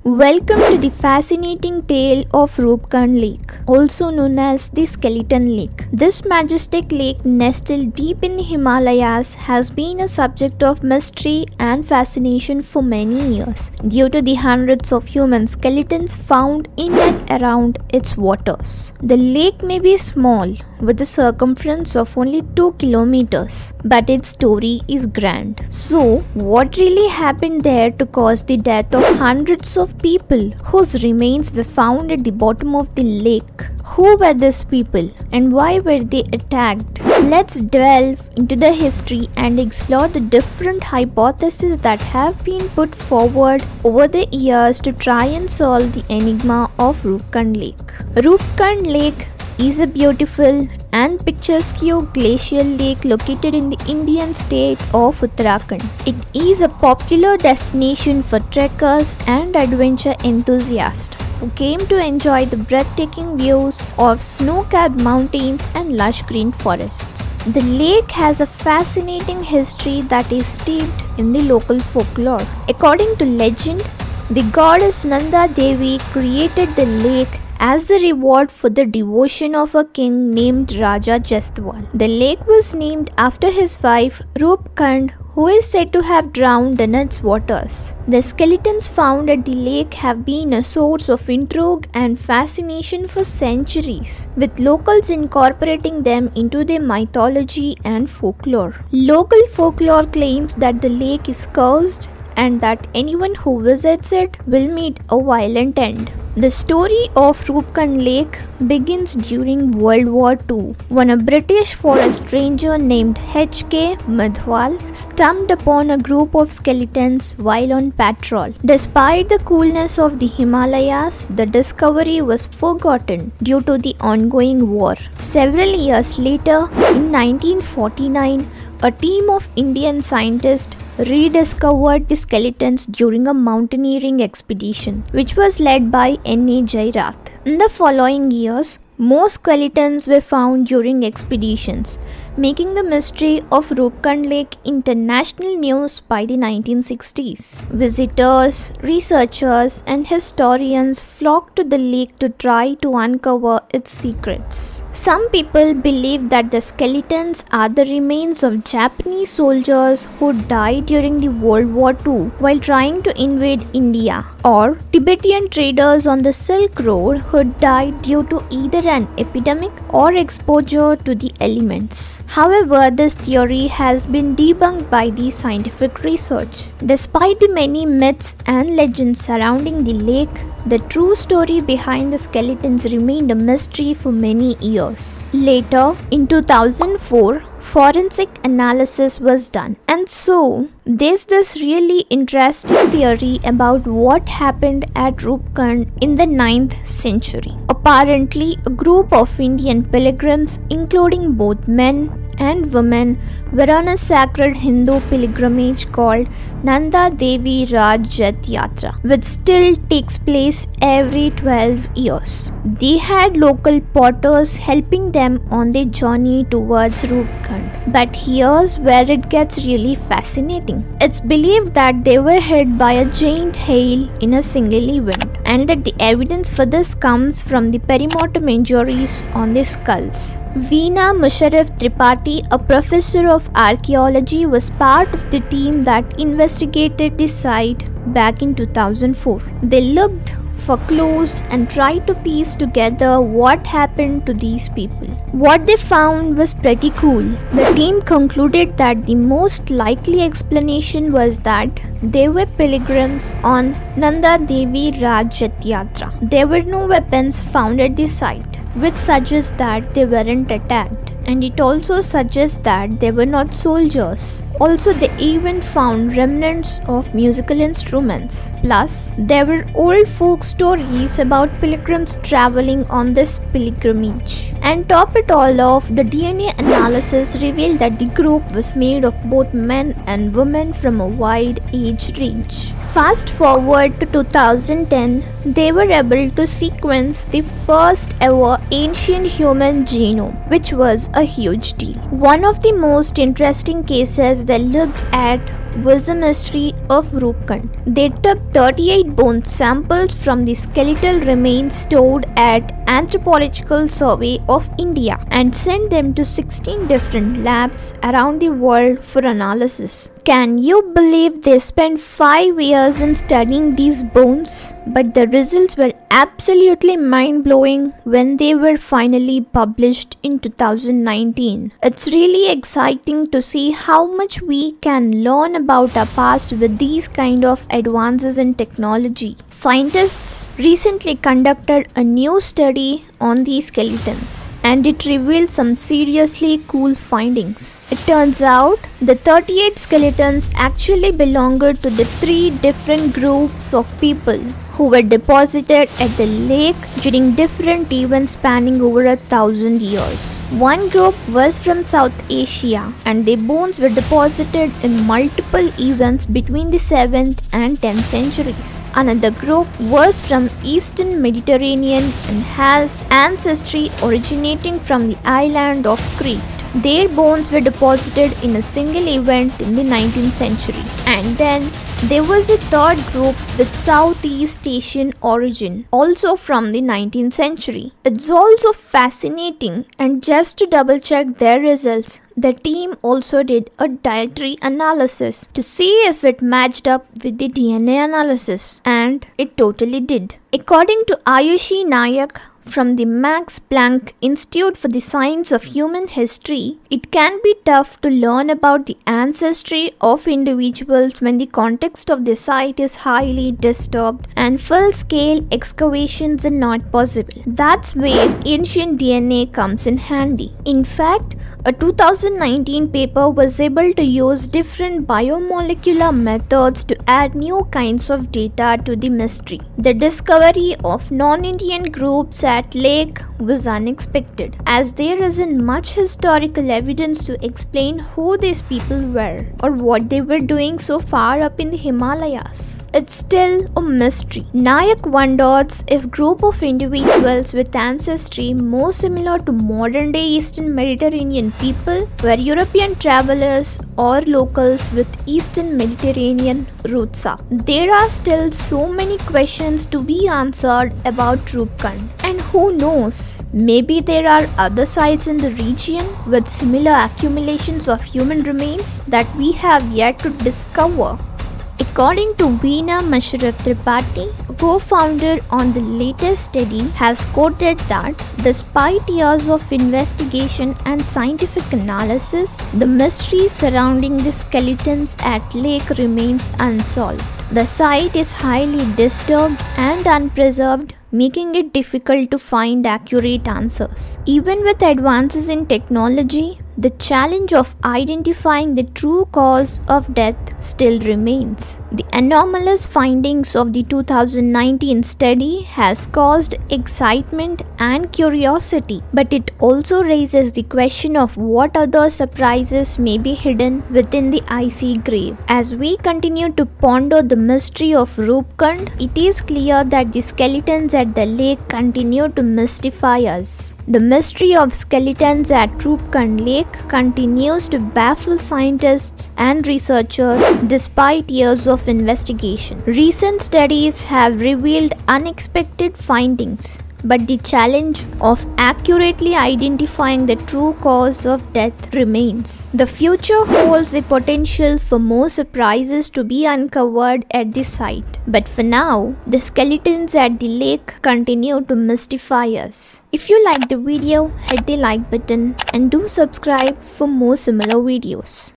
Welcome to the fascinating tale of Roopkund Lake, also known as the Skeleton Lake. This majestic lake, nestled deep in the Himalayas, has been a subject of mystery and fascination for many years due to the hundreds of human skeletons found in and around its waters. The lake may be small, with a circumference of only 2 kilometers, but its story is grand. So, what really happened there to cause the death of hundreds of people whose remains were found at the bottom of the lake? Who were these people and why were they attacked? Let's delve into the history and explore the different hypotheses that have been put forward over the years to try and solve the enigma of Roopkund Lake. Roopkund Lake is a beautiful and picturesque glacial lake located in the Indian state of Uttarakhand. It is a popular destination for trekkers and adventure enthusiasts who came to enjoy the breathtaking views of snow-capped mountains and lush green forests. The lake has a fascinating history that is steeped in the local folklore. According to legend, the goddess Nanda Devi created the lake as a reward for the devotion of a king named Raja Jestwal. The lake was named after his wife Roopkund, who is said to have drowned in its waters. The skeletons found at the lake have been a source of intrigue and fascination for centuries, with locals incorporating them into their mythology and folklore. Local folklore claims that the lake is cursed and that anyone who visits it will meet a violent end. The story of Roopkund Lake begins during World War II, when a British forest ranger named H.K. Madhwal stumbled upon a group of skeletons while on patrol. Despite the coolness of the Himalayas, the discovery was forgotten due to the ongoing war. Several years later, in 1949, a team of Indian scientists rediscovered the skeletons during a mountaineering expedition, which was led by N.A. Jairath. In the following years, more skeletons were found during expeditions, making the mystery of Roopkund Lake international news by the 1960s. Visitors, researchers, and historians flocked to the lake to try to uncover its secrets. Some people believe that the skeletons are the remains of Japanese soldiers who died during the World War II while trying to invade India, or Tibetan traders on the Silk Road who died due to either an epidemic or exposure to the elements. However, this theory has been debunked by the scientific research. Despite the many myths and legends surrounding the lake, the true story behind the skeletons remained a mystery for many years. Later, in 2004, forensic analysis was done. And so, there's this really interesting theory about what happened at Roopkund in the 9th century. Apparently, a group of Indian pilgrims, including both men and women, were on a sacred Hindu pilgrimage called Nanda Devi Raj Jet Yatra, which still takes place every 12 years. They had local potters helping them on their journey towards Roopkund. But here's where it gets really fascinating. It's believed that they were hit by a giant hail in a single event, and that the evidence for this comes from the perimortem injuries on their skulls. Veena Musharraf Tripathi, a professor of archaeology, was part of the team that investigated the site back in 2004. They looked for clues and tried to piece together what happened to these people. What they found was pretty cool. The team concluded that the most likely explanation was that they were pilgrims on Nanda Devi Rajat Yatra. There were no weapons found at the site, which suggests that they weren't attacked. And it also suggests that they were not soldiers. Also, they even found remnants of musical instruments. Plus, there were old folk stories about pilgrims traveling on this pilgrimage. And top it all off, the DNA analysis revealed that the group was made of both men and women from a wide age range. Fast forward to 2010, they were able to sequence the first ever ancient human genome, which was a huge deal. One of the most interesting cases they looked at was the mystery of Roopkund. They took 38 bone samples from the skeletal remains stored at Anthropological Survey of India and sent them to 16 different labs around the world for analysis. Can you believe they spent 5 years in studying these bones? But the results were absolutely mind-blowing when they were finally published in 2019. It's really exciting to see how much we can learn about our past with these kind of advances in technology. Scientists recently conducted a new study on these skeletons, and it revealed some seriously cool findings. It turns out the 38 skeletons actually belonged to the 3 different groups of people who were deposited at the lake during different events spanning over 1,000 years. One group was from South Asia, and their bones were deposited in multiple events between the 7th and 10th centuries. Another group was from Eastern Mediterranean and has ancestry originating from the island of Crete. Their bones were deposited in a single event in the 19th century. And then there was a third group with Southeast Asian origin, also from the 19th century. It's also fascinating, and just to double check their results, the team also did a dietary analysis to see if it matched up with the DNA analysis, and it totally did. According to Ayushi Nayak from the Max Planck Institute for the Science of Human History, it can be tough to learn about the ancestry of individuals when the context of the site is highly disturbed and full-scale excavations are not possible. That's where ancient DNA comes in handy. In fact, a 2019 paper was able to use different biomolecular methods to add new kinds of data to the mystery. The discovery of non-Indian groups at lake was unexpected, as there isn't much historical evidence to explain who these people were or what they were doing so far up in the Himalayas. It's still a mystery. Nayak wonders if group of individuals with ancestry more similar to modern-day Eastern Mediterranean people were European travelers or locals with Eastern Mediterranean roots up. There are still so many questions to be answered about Roopkund, and who knows, maybe there are other sites in the region with similar accumulations of human remains that we have yet to discover. According to Veena Mashraff Tripathi, co-founder on the latest study, has quoted that despite years of investigation and scientific analysis, the mystery surrounding the skeletons at lake remains unsolved. The site is highly disturbed and unpreserved, making it difficult to find accurate answers. Even with advances in technology, the challenge of identifying the true cause of death still remains. The anomalous findings of the 2019 study has caused excitement and curiosity, but it also raises the question of what other surprises may be hidden within the icy grave. As we continue to ponder the mystery of Roopkund, it is clear that the skeletons at the lake continue to mystify us. The mystery of skeletons at Roopkund Lake continues to baffle scientists and researchers despite years of investigation. Recent studies have revealed unexpected findings, but the challenge of accurately identifying the true cause of death remains. The future holds the potential for more surprises to be uncovered at the site. But for now, the skeletons at the lake continue to mystify us. If you like the video, hit the like button and do subscribe for more similar videos.